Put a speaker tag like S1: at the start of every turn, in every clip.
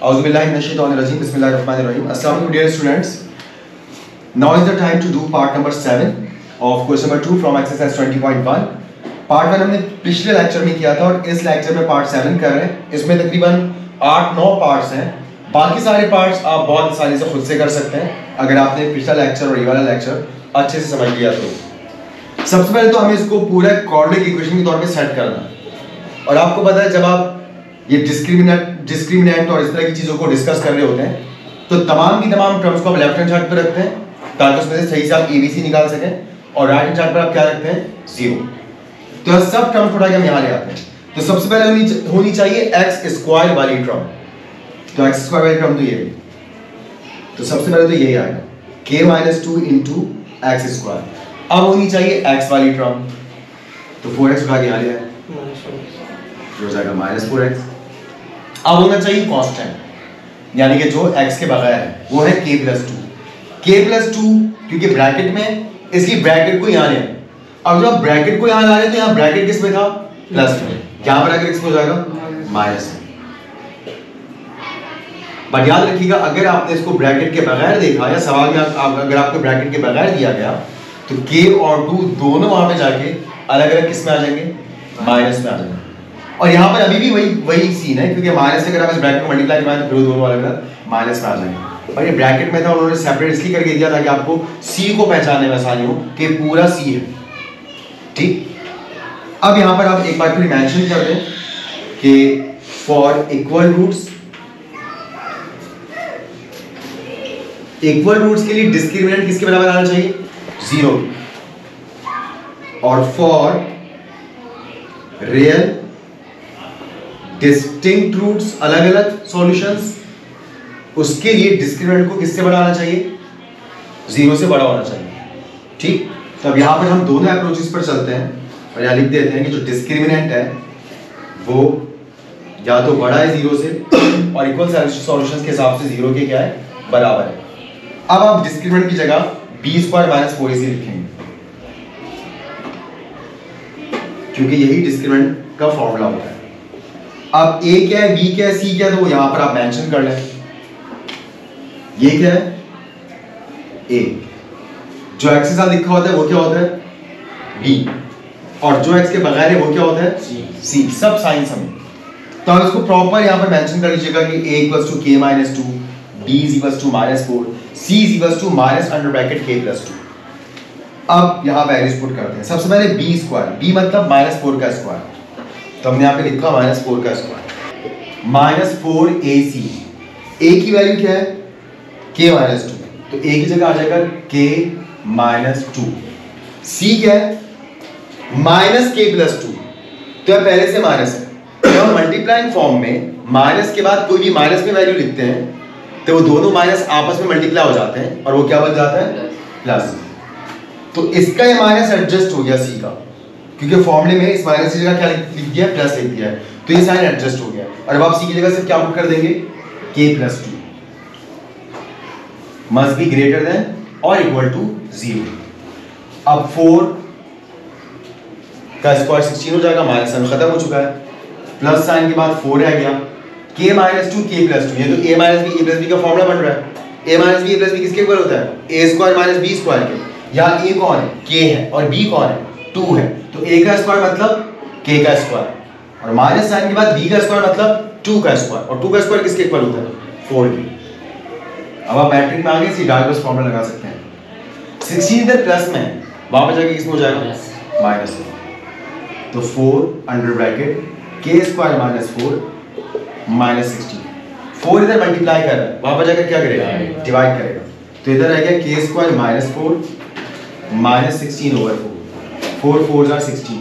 S1: Auzubillahi minash-shaytanir-rajim. Bismillahir-rahmanir-rahim. Assalamu alaikum dear students. Now is the time to do part number 7 of question number 2 from exercise 20.1. Part 1 हमने पिछले lecture में किया था और इस lecture में पार्ट 7 कर रहे हैं। इसमें तकरीबन 8-9 पार्ट्स हैं। बाकी सारे पार्ट्स आप बहुत आसानी से खुद से कर सकते हैं अगर आपने पिछला लेक्चर और ये वाला लेक्चर अच्छे से समझ लिया तो। सबसे पहले तो हमें इसको पूरा क्वाड्रेटिक इक्वेशन के तौर पे सेट करना है। और आपको पता है जब आप ये डिस्क्रिमिनेंट और इस तरह की चीज़ों को डिस्कस कर रहे होते हैं तो तमाम की तमाम टर्म्स को आप लेफ्ट हैंड साइड पर रखते हैं ताकि उसमें से सही से आप ABC निकाल सकें और राइट हैंड साइड पर आप क्या रखते हैं 0। तो सब टर्म्स को उठा के हम यहाँ ले आते हैं। तो सबसे पहले होनी चाहिए x स्क्वायर वाली टर्म। तो x स्क्वायर वाली टर्म तो ये, तो सबसे पहले तो यही आएगा k-2 इंटू एक्स स्क्वायर। अब होनी चाहिए x वाली टर्म, तो 4x उठा के यहाँ ले आए, हो जाएगा -4x। अब होना चाहिए कांस्टेंट यानी कि जो x के बगैर है वो है k+2 क्योंकि ब्रैकेट में, इसलिए ब्रैकेट को यहाँ ले। अब जब ब्रैकेट को यहाँ ला रहे तो यहाँ ब्रैकेट किस में था प्लस में, यहाँ पर आकर किस में हो जाएगा माइनस में। बट याद रखिएगा अगर आपने इसको ब्रैकेट के बगैर देखा या सवाल में अगर आपको ब्रैकेट के बगैर दिया गया तो k और 2 दोनों वहां पे जाके अलग अलग किस में आ जाएंगे माइनस में आ जाएंगे। और यहाँ पर अभी भी वही सीन है क्योंकि माइनस से अगर आप इस ब्रैकेट को मल्टीप्लाई करवाएं तो फिर दोनों अलग अलग माइनस में आ जाएंगे। और ये ब्रैकेट में था उन्होंने सेपरेट इसलिए करके दिया ताकि आपको C को पहचानने में आसानी हो कि पूरा C है। ठीक, अब यहाँ पर आप एक बार फिर मेंशन कर दें कि फॉर इक्वल रूट्स के लिए डिस्क्रिमिनेंट किसके बराबर आना चाहिए 0 और फॉर रियल डिस्टिंक्ट रूट्स अलग अलग सॉल्यूशंस उसके लिए डिस्क्रिमिनेंट को किससे बड़ा आना चाहिए 0 से बड़ा होना चाहिए। ठीक, तो अब यहाँ पर हम दोनों अप्रोचेस पर चलते हैं और यहाँ लिख देते हैं कि जो डिस्क्रिमिनेंट है वो या तो बड़ा है 0 से और इक्वल सॉल्यूशंस के हिसाब से 0 के क्या है बराबर है। अब आप डिस्क्रिमिनेंट की जगह b² - 4ac लिखेंगे क्योंकि यही डिस्क्रिमिनेंट का फॉर्मूला होता है। अब a क्या है, b क्या है, c क्या है, तो वो यहां पर आप मेंशन कर लें। ये क्या है a, जो x के साथ लिखा होता है वो क्या होता है b और जो x के बगैर है वो क्या होता है c। सब साइन सम। तो आप इसको प्रॉपर यहां पर मेंशन कर लीजिएगा कि a = k-2, b = -4, c = -k+2। अब यहां वैल्यूज पुट करते हैं। सबसे पहले b² b मतलब -4 का स्क्वायर, तो हमने यहाँ पे लिखा -4 का स्क्वायर -4ac। a की वैल्यू क्या है k-2, तो a की जगह आ जाएगा k-2। c क्या है -k+2, तो यह पहले से माइनस है। जब हम मल्टीप्लाइंग फॉर्म में माइनस के बाद कोई भी माइनस में वैल्यू लिखते हैं तो वो दोनों माइनस आपस में मल्टीप्लाई हो जाते हैं और वो क्या बन जाता है प्लस। तो इसका ये माइनस एडजस्ट हो गया c का, क्योंकि फॉर्मूले में इस माइनस की जगह क्या लिख दिया प्लस लिख दिया है, तो ये साइन एडजस्ट हो गया। और अब आप c की जगह सिर्फ क्या पुट कर देंगे k+2 must be greater than और इक्वल टू 0। अब 4 का स्क्वायर 16 हो जाएगा, माइनस साइन खत्म हो चुका है, प्लस साइन के बाद 4 रह गया, k-2 k+2। ये तो a - b a+b का फॉर्मूला बन रहा है। a - b a+b किसके इक्वल होता है a² - b² के। यहाँ a कौन है k है और b कौन है 2 है, तो a का स्क्वायर मतलब k का स्क्वायर और माइनस साइन के बाद b का स्क्वायर मतलब 2 का स्क्वायर और 2 का स्क्वायर किसके इक्वल होता है 4 के। अब आप मैट्रिक में आगे सी डायरेक्ट फॉर्मूला लगा सकते हैं। 16 इधर प्लस में है, वहां पे जाके किसमें हो जाएगा माइनस में। तो 4 अंडर ब्रैकेट k² - 4 -16। 4 इधर मल्टीप्लाई कर रहा है, वहां पर जाकर क्या करेगा डिवाइड करेगा, तो इधर आ गया k² - 4 -16/4। 4 4 are 16।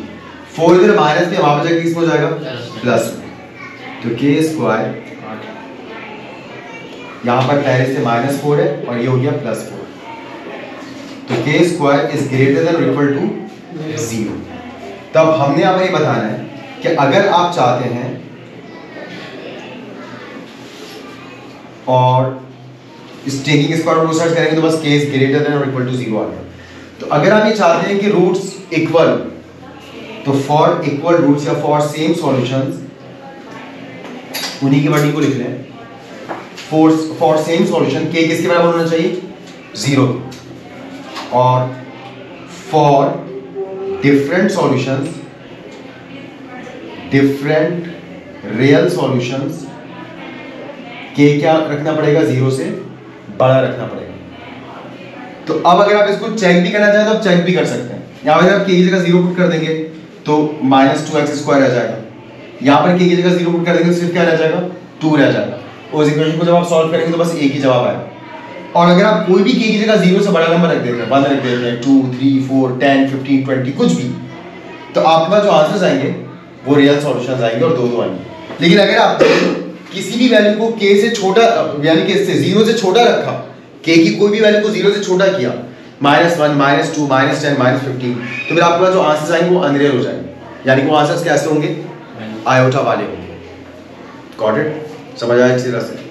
S1: 4 इधर माइनस में, वहां पर जाकर किसमें हो जाएगा प्लस में। तो k² यहाँ पर पहले से -4 है और ये हो गया +4, तो k² is greater than or equal to 0। तब हमने यहाँ पर ये बताना है कि अगर आप चाहते हैं और इस टेकिंग स्क्वायर रूट सर्च करेंगे तो बस k is greater than or equal to 0 आ गया। तो अगर आप ये चाहते हैं कि रूट्स इक्वल, तो फॉर इक्वल रूट्स या फॉर सेम सॉल्यूशंस उन्हीं की वर्डिंग को लिख लें फॉर सेम सॉल्यूशन के किसके बराबर होना चाहिए, 0, और for different solutions, different real solutions के क्या रखना पड़ेगा, 0 से बड़ा रखना पड़ेगा। तो अब अगर आप इसको चेक भी करना चाहें तो आप चेक भी कर सकते हैं। यहाँ पर आप के की जगह 0 पुट कर देंगे तो -2x² रह जाएगा, यहाँ पर के की जगह 0 पुट कर देंगे तो सिर्फ क्या रह जाएगा, 2 रह जाएगा। उस इक्वेशन को जब आप सॉल्व करेंगे तो बस एक ही जवाब आएगा। और अगर आप कोई भी के की जगह 0 से बड़ा नंबर रख देते हैं, 1 रख देते हैं, 2, 3, 4, 10, 15, 20 कुछ भी, तो आपके पास जो आंसर्स आएंगे वो रियल सॉल्यूशंस आएंगे और दो आएंगे। लेकिन अगर आप किसी भी वैल्यू को के से छोटा यानी कि इससे 0 से छोटा रखा, के की कोई भी वैल्यू को 0 से छोटा किया, -1, -2, -10, -15, तो फिर आपके पास जो आंसर्स आएंगे वो अनरियल हो जाएंगे, यानी कि वो आंसर्स कैसे होंगे, आयोटा वाले होंगे। Got it? समझ आया अच्छी तरह से?